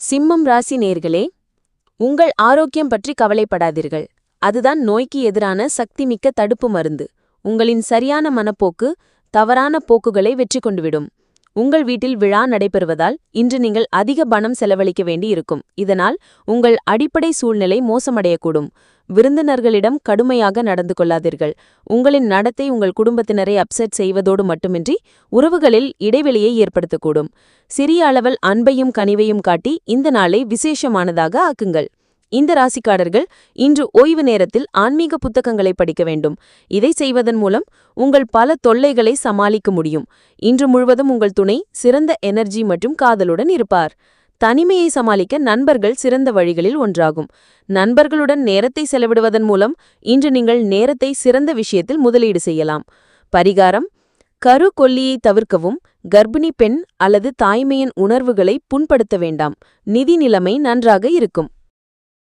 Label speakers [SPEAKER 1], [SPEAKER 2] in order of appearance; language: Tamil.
[SPEAKER 1] சிம்மம் ராசி நேர்களே, உங்கள் ஆரோக்கியம் பற்றி கவலைப்படாதீர்கள். அதுதான் நோய்க்கு எதிரான சக்திமிக்க தடுப்பு மருந்து. உங்களின் சரியான மனப்போக்கு தவறான போக்குகளை வெற்றி கொண்டுவிடும். உங்கள் வீட்டில் விழா நடைபெறுவதால் இன்று நீங்கள் அதிக பணம் செலவழிக்க வேண்டி இருக்கும். இதனால் உங்கள் அடிப்படை சூழ்நிலை மோசமடையக்கூடும். விருந்தினர்களிடம் கடுமையாக நடந்து கொள்ளாதீர்கள். உங்களின் நடத்தை உங்கள் குடும்பத்தினரை அப்செட் செய்வதோடு மட்டுமின்றி உறவுகளில் இடைவெளியை ஏற்படுத்தக்கூடும். சிறிய அளவில் அன்பையும் கனிவையும் காட்டி இந்த நாளை விசேஷமானதாக ஆக்குங்கள். இந்த ராசிக்காரர்கள் இன்று ஓய்வு நேரத்தில் ஆன்மீக புத்தகங்களை படிக்க வேண்டும். இதை செய்வதன் மூலம் உங்கள் பல தொல்லைகளை சமாளிக்க முடியும். இன்று முழுவதும் உங்கள் துணை சிறந்த எனர்ஜி மற்றும் காதலுடன் இருப்பார். தனிமையை சமாளிக்க நண்பர்கள் சிறந்த வழிகளில் ஒன்றாகும். நண்பர்களுடன் நேரத்தை செலவிடுவதன் மூலம் இன்று நீங்கள் நேரத்தை சிறந்த விஷயத்தில் முதலீடு செய்யலாம். பரிகாரம்: கரு கொல்லியை தவிர்க்கவும். கர்ப்பிணி பெண் அல்லது தாய்மையின் உணர்வுகளை புண்படுத்த வேண்டாம். நிதி நிலைமை நன்றாக இருக்கும்.